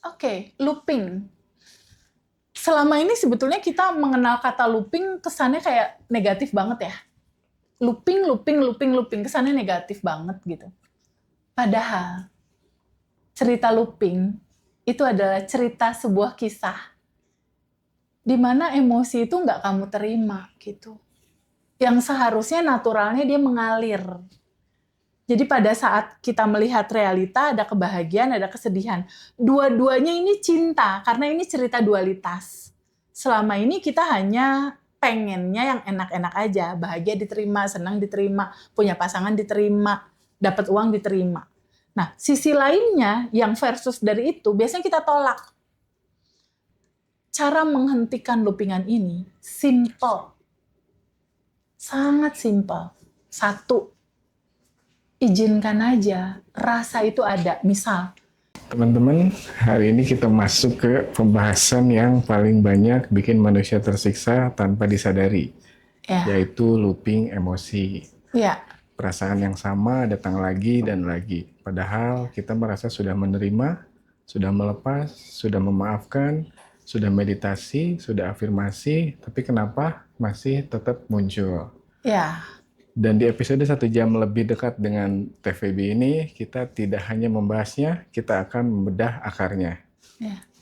Oke, looping. Selama ini sebetulnya kita mengenal kata looping kesannya kayak negatif banget ya. Looping, kesannya negatif banget gitu. Padahal cerita looping itu adalah cerita sebuah kisah di mana emosi itu nggak kamu terima gitu. Yang seharusnya naturalnya dia mengalir. Jadi pada saat kita melihat realita ada kebahagiaan, ada kesedihan. Dua-duanya ini cinta karena ini cerita dualitas. Selama ini kita hanya pengennya yang enak-enak aja, bahagia diterima, senang diterima, punya pasangan diterima, dapat uang diterima. Nah, sisi lainnya yang versus dari itu biasanya kita tolak. Cara menghentikan loopingan ini simple. Sangat simple. Satu, izinkan aja rasa itu ada. Misal, Teman-teman, hari ini kita masuk ke pembahasan yang paling banyak bikin manusia tersiksa tanpa disadari, yaitu looping emosi. Perasaan yang sama datang lagi dan lagi. Padahal kita merasa sudah menerima, sudah melepas, sudah memaafkan, sudah meditasi, sudah afirmasi, tapi kenapa masih tetap muncul? Dan di episode 1 jam lebih dekat dengan TVB ini, kita tidak hanya membahasnya, kita akan membedah akarnya.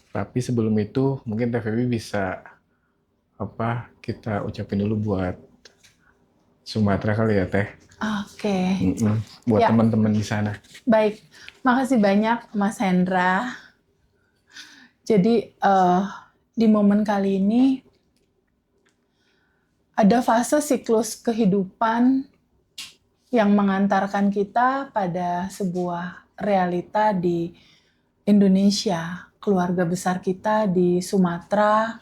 Tapi sebelum itu, mungkin TVB bisa kita ucapin dulu buat Sumatera kali ya, Teh? Oke. Buat teman-teman di sana. Baik, makasih banyak Mas Hendra. Jadi di momen kali ini ada fase siklus kehidupan yang mengantarkan kita pada sebuah realita di Indonesia. Keluarga besar kita di Sumatera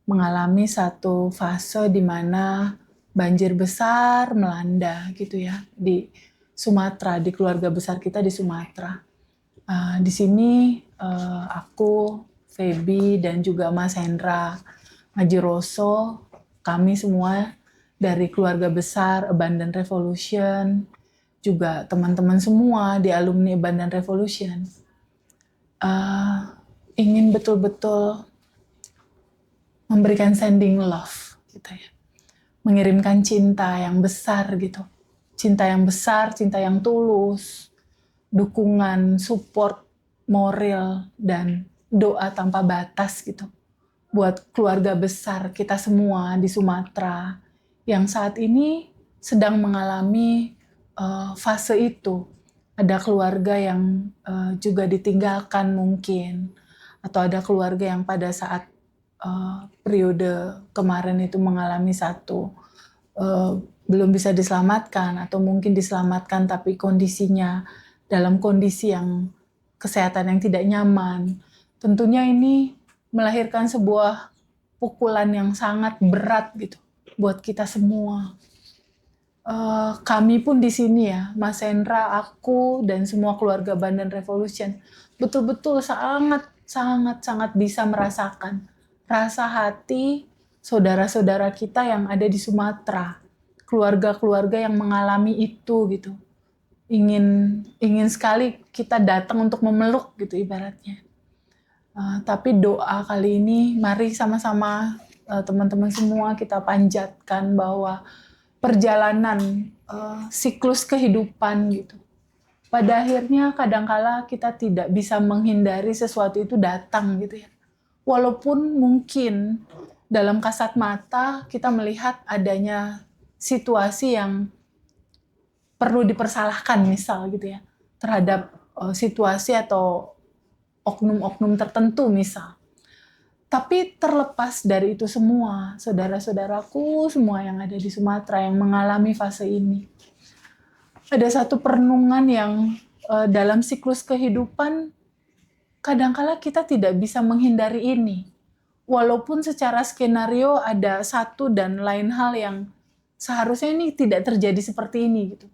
mengalami satu fase di mana banjir besar melanda gitu ya di Sumatera, di keluarga besar kita di Sumatera. Di sini aku, Feby, dan juga Mas Hendra Majiroso, kami semua dari keluarga besar Abundant Revolution, juga teman-teman semua di alumni Abundant Revolution, ingin betul-betul memberikan sending love, gitu ya, mengirimkan cinta yang besar gitu, cinta yang besar, cinta yang tulus, dukungan, support, moral, dan doa tanpa batas gitu buat keluarga besar kita semua di Sumatera yang saat ini sedang mengalami fase itu. Ada keluarga yang juga ditinggalkan mungkin, atau ada keluarga yang pada saat periode kemarin itu mengalami satu belum bisa diselamatkan, atau mungkin diselamatkan tapi kondisinya dalam kondisi yang kesehatan yang tidak nyaman. Tentunya ini melahirkan sebuah pukulan yang sangat berat gitu buat kita semua. Kami pun di sini ya, Mas Hendra, aku, dan semua keluarga Abundant Revolution betul-betul sangat bisa merasakan rasa hati saudara-saudara kita yang ada di Sumatera, keluarga-keluarga yang mengalami itu gitu. Ingin sekali kita datang untuk memeluk gitu ibaratnya. Tapi doa kali ini, mari sama-sama teman-teman semua kita panjatkan bahwa perjalanan siklus kehidupan gitu. Pada akhirnya kadangkala kita tidak bisa menghindari sesuatu itu datang gitu ya. Walaupun mungkin dalam kasat mata kita melihat adanya situasi yang perlu dipersalahkan misal gitu ya, terhadap situasi atau oknum-oknum tertentu misal. Tapi terlepas dari itu semua, saudara-saudaraku semua yang ada di Sumatera yang mengalami fase ini, ada satu perenungan yang dalam siklus kehidupan kadangkala kita tidak bisa menghindari ini. Walaupun secara skenario ada satu dan lain hal yang seharusnya ini tidak terjadi seperti ini gitu.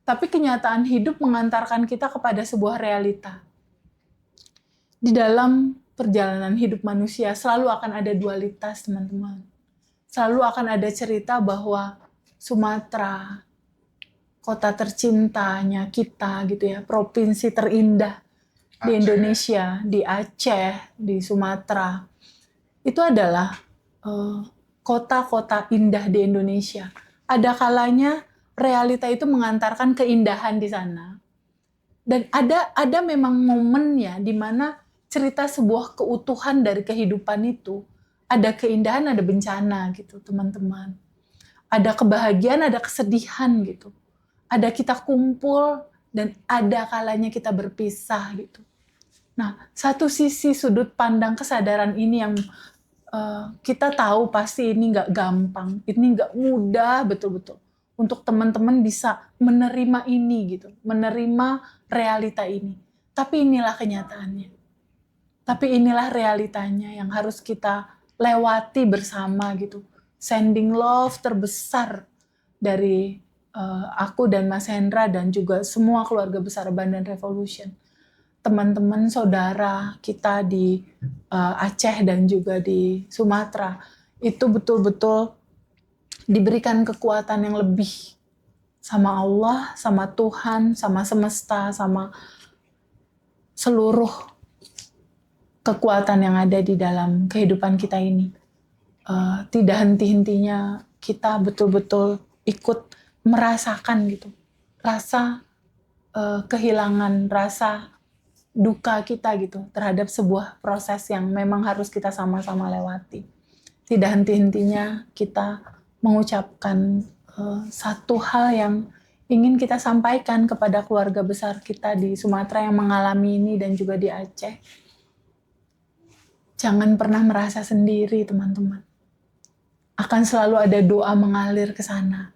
Tapi kenyataan hidup mengantarkan kita kepada sebuah realita. Di dalam perjalanan hidup manusia selalu akan ada dualitas, teman-teman. Selalu akan ada cerita bahwa Sumatera, kota tercintanya kita gitu ya, provinsi terindah di Indonesia, di Aceh, di Sumatera, itu adalah kota-kota indah di Indonesia. Ada kalanya realita itu mengantarkan keindahan di sana. Dan ada memang momennya di mana cerita sebuah keutuhan dari kehidupan itu, ada keindahan, ada bencana gitu, teman-teman. Ada kebahagiaan, ada kesedihan gitu. Ada kita kumpul dan ada kalanya kita berpisah gitu. Nah, satu sisi sudut pandang kesadaran ini yang kita tahu pasti ini nggak gampang, ini nggak mudah betul-betul untuk teman-teman bisa menerima ini gitu, menerima realita ini. Tapi inilah kenyataannya. Tapi inilah realitanya yang harus kita lewati bersama gitu. Sending love terbesar dari aku dan Mas Hendra dan juga semua keluarga besar Abundant Revolution. Teman-teman saudara kita di Aceh dan juga di Sumatera itu betul-betul diberikan kekuatan yang lebih sama Allah, sama Tuhan, sama semesta, sama seluruh kekuatan yang ada di dalam kehidupan kita ini. Tidak henti-hentinya kita betul-betul ikut merasakan gitu, rasa kehilangan, rasa duka kita gitu terhadap sebuah proses yang memang harus kita sama-sama lewati. Tidak henti-hentinya kita mengucapkan satu hal yang ingin kita sampaikan kepada keluarga besar kita di Sumatera yang mengalami ini dan juga di Aceh. Jangan pernah merasa sendiri, teman-teman. Akan selalu ada doa mengalir ke sana.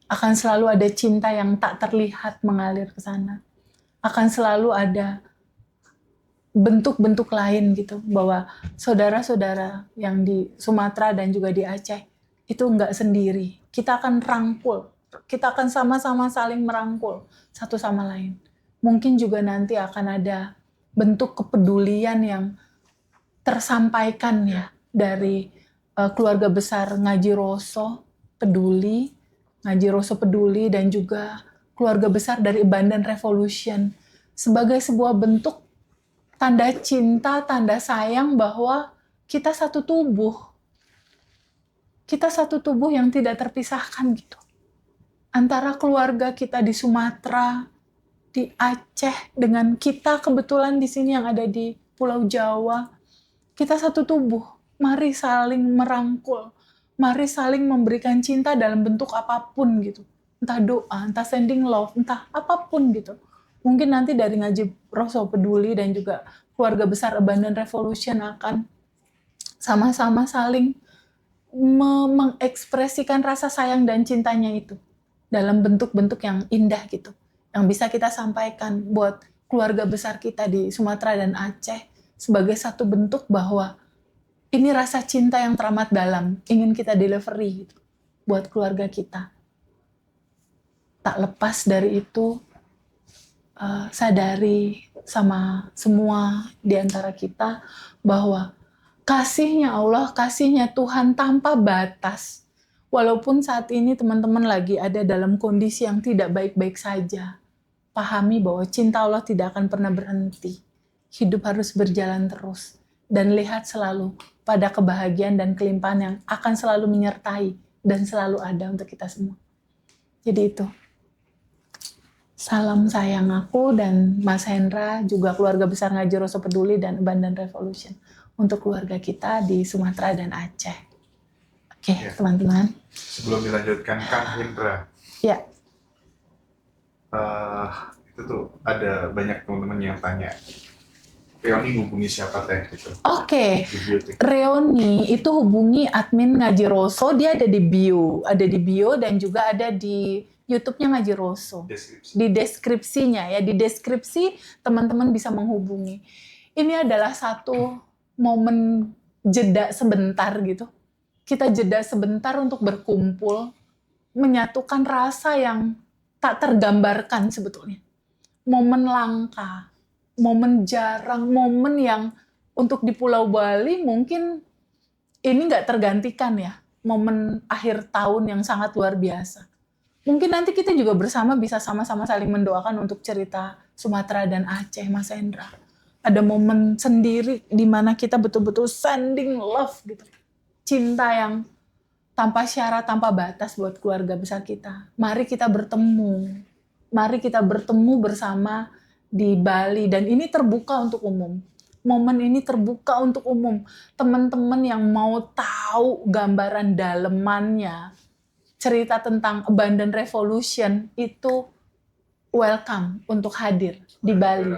Akan selalu ada cinta yang tak terlihat mengalir ke sana. Akan selalu ada bentuk-bentuk lain gitu, bahwa saudara-saudara yang di Sumatera dan juga di Aceh itu nggak sendiri. Kita akan rangkul, kita akan sama-sama saling merangkul satu sama lain. Mungkin juga nanti akan ada bentuk kepedulian yang tersampaikan ya dari keluarga besar Ngaji Roso peduli, Ngaji Roso peduli, dan juga keluarga besar dari Abundant Revolution sebagai sebuah bentuk tanda cinta, tanda sayang bahwa kita satu tubuh. Kita satu tubuh yang tidak terpisahkan gitu. Antara keluarga kita di Sumatera, di Aceh, dengan kita kebetulan di sini yang ada di Pulau Jawa. Kita satu tubuh. Mari saling merangkul. Mari saling memberikan cinta dalam bentuk apapun gitu. Entah doa, entah sending love, entah apapun gitu. Mungkin nanti dari Ngaji Roso Peduli dan juga keluarga besar Abundant Revolution akan sama-sama saling mengekspresikan rasa sayang dan cintanya itu dalam bentuk-bentuk yang indah gitu. Yang bisa kita sampaikan buat keluarga besar kita di Sumatera dan Aceh sebagai satu bentuk bahwa ini rasa cinta yang teramat dalam, ingin kita delivery gitu, buat keluarga kita. Tak lepas dari itu, sadari sama semua di antara kita bahwa kasihnya Allah, kasihnya Tuhan tanpa batas. Walaupun saat ini teman-teman lagi ada dalam kondisi yang tidak baik-baik saja, pahami bahwa cinta Allah tidak akan pernah berhenti. Hidup harus berjalan terus. Dan lihat selalu pada kebahagiaan dan kelimpahan yang akan selalu menyertai dan selalu ada untuk kita semua. Jadi itu. Salam sayang aku dan Mas Hendra, juga keluarga besar Ngaji Roso Peduli dan Abundant Revolution untuk keluarga kita di Sumatera dan Aceh. Oke, ya, teman-teman. Sebelum dilanjutkan, Kang Hendra. Ya. Itu tuh ada banyak teman-teman yang tanya, Reoni hubungi siapa teh gitu. Oke. Reoni itu hubungi admin Ngaji Roso, dia ada di bio dan juga ada di YouTube-nya Ngaji Roso. Di deskripsinya ya, di deskripsi teman-teman bisa menghubungi. Ini adalah satu momen jeda sebentar gitu. Kita jeda sebentar untuk berkumpul, menyatukan rasa yang tak tergambarkan sebetulnya. Momen langka, momen jarang, momen yang untuk di Pulau Bali mungkin ini nggak tergantikan ya. Momen akhir tahun yang sangat luar biasa. Mungkin nanti kita juga bersama bisa sama-sama saling mendoakan untuk cerita Sumatera dan Aceh, Mas Hendra. Ada momen sendiri di mana kita betul-betul sending love gitu. Cinta yang tanpa syarat, tanpa batas buat keluarga besar kita. Mari kita bertemu. Mari kita bertemu bersama di Bali. Dan ini terbuka untuk umum. Momen ini terbuka untuk umum. Teman-teman yang mau tahu gambaran dalemannya, cerita tentang Abundant Revolution, itu welcome untuk hadir di Bali.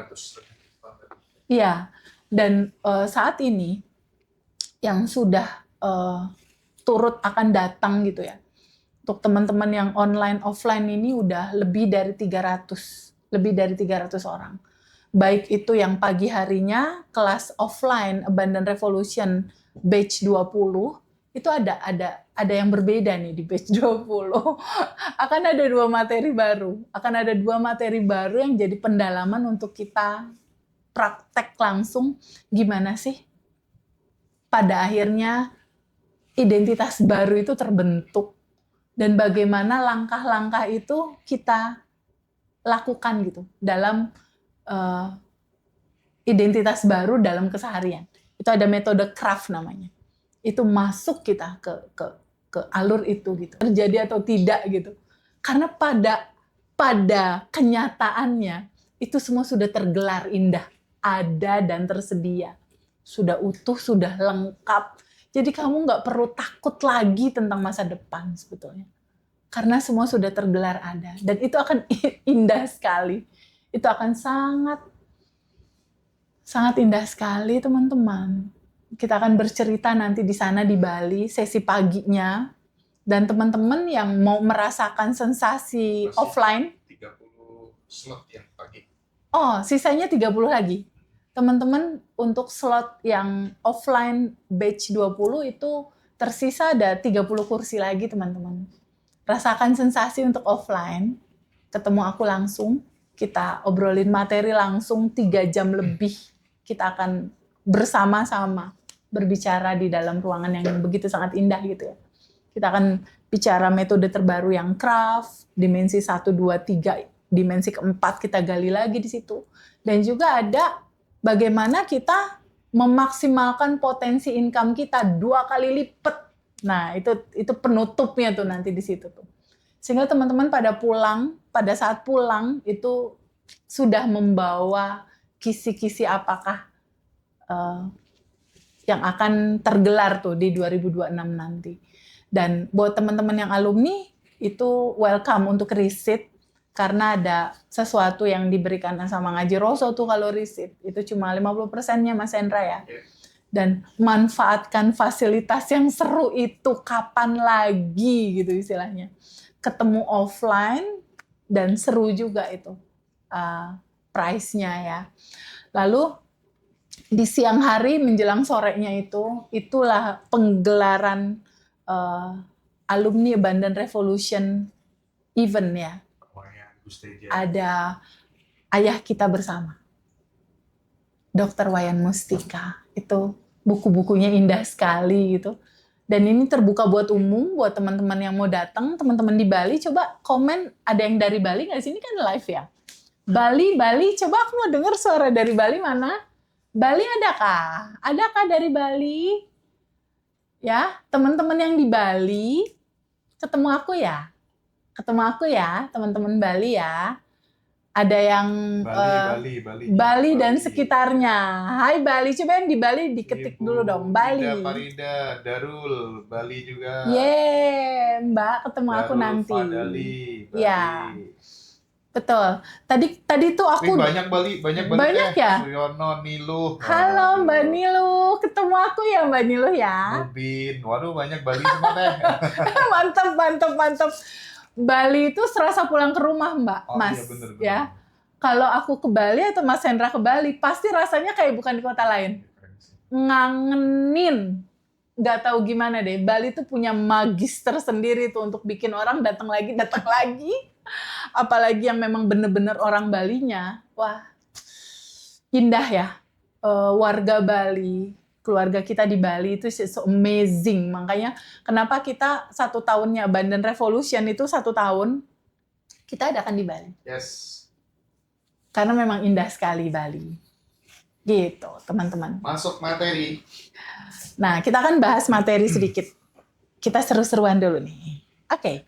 Iya, dan saat ini yang sudah turut akan datang gitu ya. Untuk teman-teman yang online offline ini udah lebih dari 300 orang. Baik itu yang pagi harinya kelas offline Abundant Revolution batch 20, itu ada yang berbeda nih di batch 20. Akan ada 2 materi baru. Akan ada 2 materi baru yang jadi pendalaman untuk kita praktek langsung gimana sih pada akhirnya identitas baru itu terbentuk dan bagaimana langkah-langkah itu kita lakukan gitu dalam identitas baru dalam keseharian. Itu ada metode craft namanya. Itu masuk kita ke alur itu gitu. Terjadi atau tidak gitu. Karena pada kenyataannya itu semua sudah tergelar indah. Ada dan tersedia. Sudah utuh, sudah lengkap. Jadi kamu nggak perlu takut lagi tentang masa depan sebetulnya. Karena semua sudah tergelar ada. Dan itu akan indah sekali. Itu akan sangat indah sekali teman-teman. Kita akan bercerita nanti di sana di Bali, sesi paginya. Dan teman-teman yang mau merasakan sensasi masih offline. 30 slot yang pagi. Oh, sisanya 30 lagi. Teman-teman untuk slot yang offline batch 20 itu tersisa ada 30 kursi lagi teman-teman. Rasakan sensasi untuk offline, ketemu aku langsung, kita obrolin materi langsung 3 jam lebih. Kita akan bersama-sama berbicara di dalam ruangan yang begitu sangat indah gitu ya. Kita akan bicara metode terbaru yang craft, dimensi 1, 2, 3, dimensi keempat kita gali lagi di situ. Dan juga ada bagaimana kita memaksimalkan potensi income kita 2 kali lipat. Nah, itu penutupnya tuh nanti di situ tuh. Sehingga teman-teman pada saat pulang itu sudah membawa kisi-kisi apakah yang akan tergelar tuh di 2026 nanti. Dan buat teman-teman yang alumni itu welcome untuk riset. Karena ada sesuatu yang diberikan sama Ngaji Roso tuh kalau riset. Itu cuma 50%-nya Mas Hendra ya. Dan manfaatkan fasilitas yang seru itu kapan lagi gitu istilahnya. Ketemu offline dan seru juga itu price-nya ya. Lalu di siang hari menjelang sorenya itulah penggelaran alumni Abundant Revolution event ya. Ada ayah kita bersama, Dr. Wayan Mustika. Itu buku-bukunya indah sekali gitu. Dan ini terbuka buat umum, buat teman-teman yang mau datang, teman-teman di Bali. Coba komen, ada yang dari Bali nggak? Sini kan live ya. Bali, coba aku mau dengar suara dari Bali mana? Bali adakah? Adakah dari Bali? Ya, teman-teman yang di Bali, ketemu aku ya. Teman-teman Bali ya. Ada yang Bali dan sekitarnya. Hai Bali, coba yang di Bali diketik Ibu, dulu dong. Bali. Farida, Darul, Bali juga. Yeay, Mbak, ketemu Darul, aku nanti. Fadali, Bali. Ya, betul. Tadi tuh aku banyak banyak ya. Suyono, Niluh. Halo Mbak Niluh, ketemu aku ya Mbak Niluh ya. Mubin, waduh banyak Bali semua teh. mantap. Bali itu serasa pulang ke rumah Mbak, Mas. Iya, bener. Ya. Kalau aku ke Bali atau Mas Hendra ke Bali, pasti rasanya kayak bukan di kota lain. Ngangenin. Nggak tahu gimana deh. Bali tuh punya magis tersendiri tuh untuk bikin orang datang lagi. Apalagi yang memang bener-bener orang Balinya. Wah, indah ya. Warga Bali, keluarga kita di Bali itu so amazing. Makanya kenapa kita 1 tahunnya Abundant Revolution itu 1 tahun kita adakan di Bali. Yes. Karena memang indah sekali Bali. Gitu, teman-teman. Masuk materi. Nah, kita akan bahas materi sedikit. Kita seru-seruan dulu nih. Oke.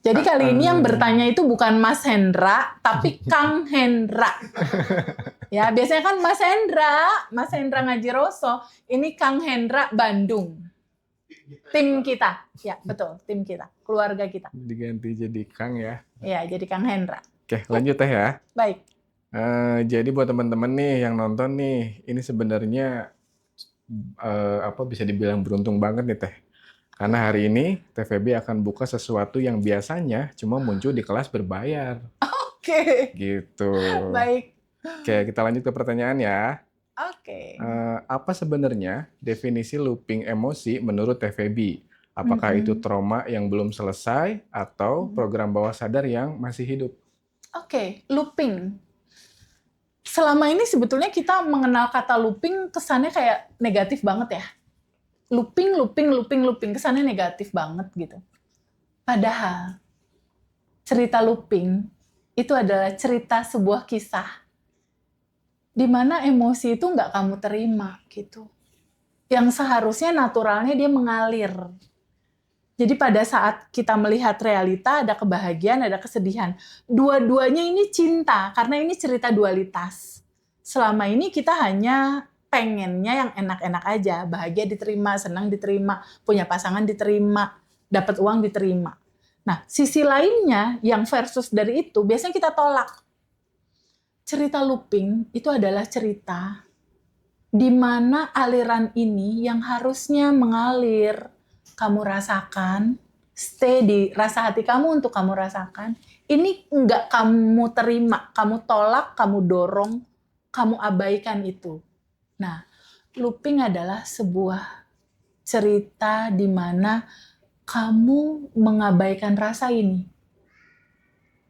Jadi kali ini yang bertanya itu bukan Mas Hendra, tapi Kang Hendra. Ya, biasanya kan Mas Hendra Ngajiroso. Ini Kang Hendra Bandung. Tim kita. Ya, betul, tim kita. Keluarga kita. Diganti jadi Kang ya. Ya, jadi Kang Hendra. Oke, lanjut Teh ya. Baik. Jadi buat teman-teman nih yang nonton nih, ini sebenarnya bisa dibilang beruntung banget nih Teh. Karena hari ini TVB akan buka sesuatu yang biasanya cuma muncul di kelas berbayar. Oke. Gitu. Baik. Oke, kita lanjut ke pertanyaan ya. Oke. Apa sebenarnya definisi looping emosi menurut TVB? Apakah itu trauma yang belum selesai atau program bawah sadar yang masih hidup? Oke, looping. Selama ini sebetulnya kita mengenal kata looping kesannya kayak negatif banget ya. Looping, kesannya negatif banget gitu. Padahal cerita looping itu adalah cerita sebuah kisah di mana emosi itu nggak kamu terima gitu. Yang seharusnya naturalnya dia mengalir. Jadi pada saat kita melihat realita ada kebahagiaan, ada kesedihan. Dua-duanya ini cinta karena ini cerita dualitas. Selama ini kita hanya pengennya yang enak-enak aja, bahagia diterima, senang diterima, punya pasangan diterima, dapat uang diterima. Nah, sisi lainnya yang versus dari itu, biasanya kita tolak. Cerita looping itu adalah cerita di mana aliran ini yang harusnya mengalir, kamu rasakan, stay di rasa hati kamu untuk kamu rasakan, ini enggak kamu terima, kamu tolak, kamu dorong, kamu abaikan itu. Nah, looping adalah sebuah cerita di mana kamu mengabaikan rasa ini.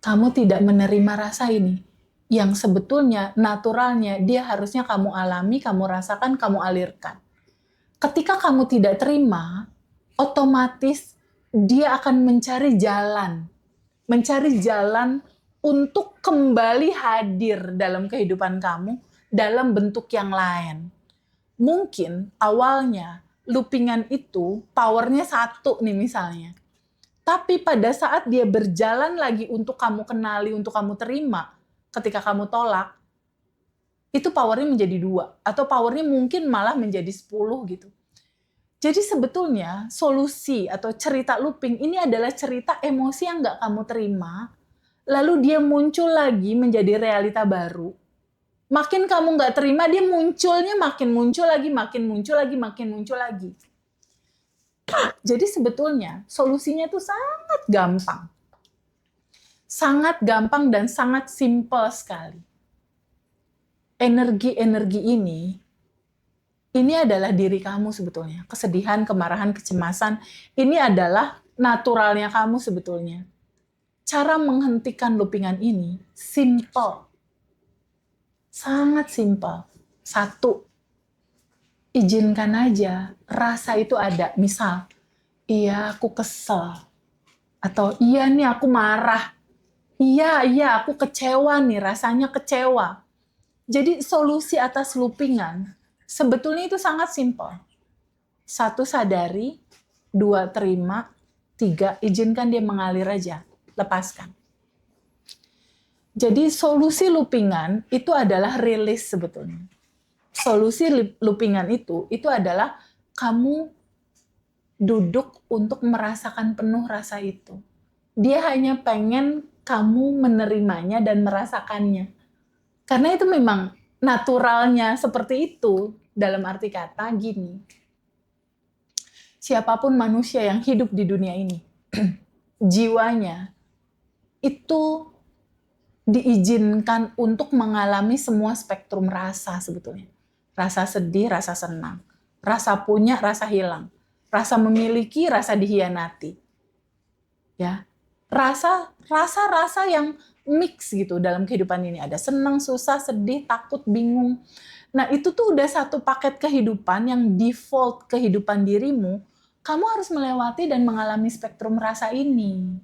Kamu tidak menerima rasa ini. Yang sebetulnya, naturalnya, dia harusnya kamu alami, kamu rasakan, kamu alirkan. Ketika kamu tidak terima, otomatis dia akan mencari jalan. Mencari jalan untuk kembali hadir dalam kehidupan kamu, dalam bentuk yang lain. Mungkin awalnya loopingan itu powernya 1 nih misalnya. Tapi pada saat dia berjalan lagi untuk kamu kenali, untuk kamu terima, ketika kamu tolak, itu powernya menjadi 2. Atau powernya mungkin malah menjadi 10 gitu. Jadi sebetulnya solusi atau cerita looping ini adalah cerita emosi yang nggak kamu terima, lalu dia muncul lagi menjadi realita baru. Makin kamu nggak terima, dia munculnya makin muncul lagi, makin muncul lagi, makin muncul lagi. Jadi sebetulnya solusinya itu sangat gampang. Sangat gampang dan sangat simpel sekali. Energi-energi ini adalah diri kamu sebetulnya. Kesedihan, kemarahan, kecemasan, ini adalah naturalnya kamu sebetulnya. Cara menghentikan loopingan ini simple. Sangat simpel. 1, izinkan aja rasa itu ada. Misal, iya aku kesel. Atau iya nih aku marah. Iya aku kecewa nih, rasanya kecewa. Jadi solusi atas loopingan sebetulnya itu sangat simpel. 1, sadari. 2, terima. 3, izinkan dia mengalir aja. Lepaskan. Jadi solusi loopingan itu adalah rilis sebetulnya. Solusi loopingan itu adalah kamu duduk untuk merasakan penuh rasa itu. Dia hanya pengen kamu menerimanya dan merasakannya. Karena itu memang naturalnya seperti itu. Dalam arti kata gini, siapapun manusia yang hidup di dunia ini, jiwanya itu diizinkan untuk mengalami semua spektrum rasa sebetulnya. Rasa sedih, rasa senang. Rasa punya, rasa hilang. Rasa memiliki, rasa dihianati. Ya, rasa-rasa yang mix gitu dalam kehidupan ini. Ada senang, susah, sedih, takut, bingung. Nah, itu tuh udah satu paket kehidupan yang default kehidupan dirimu. Kamu harus melewati dan mengalami spektrum rasa ini.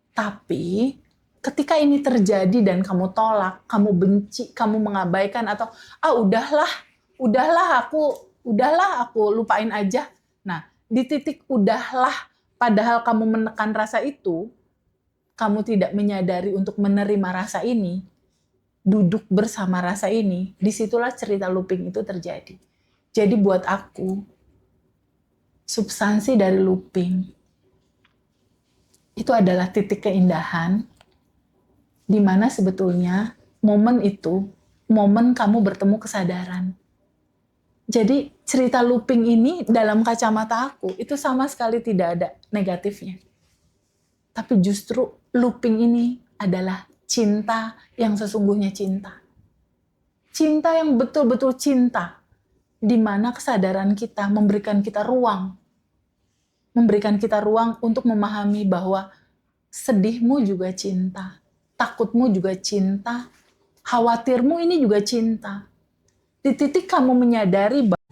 Tapi ketika ini terjadi dan kamu tolak, kamu benci, kamu mengabaikan, atau udahlah aku lupain aja. Nah, di titik udahlah, padahal kamu menekan rasa itu, kamu tidak menyadari untuk menerima rasa ini, duduk bersama rasa ini, disitulah cerita looping itu terjadi. Jadi buat aku, substansi dari looping itu adalah titik keindahan, di mana sebetulnya momen itu, momen kamu bertemu kesadaran. Jadi cerita looping ini dalam kacamata aku, itu sama sekali tidak ada negatifnya. Tapi justru looping ini adalah cinta yang sesungguhnya cinta. Cinta yang betul-betul cinta, di mana kesadaran kita memberikan kita ruang untuk memahami bahwa sedihmu juga cinta, takutmu juga cinta, khawatirmu ini juga cinta. Di titik kamu menyadari bahwa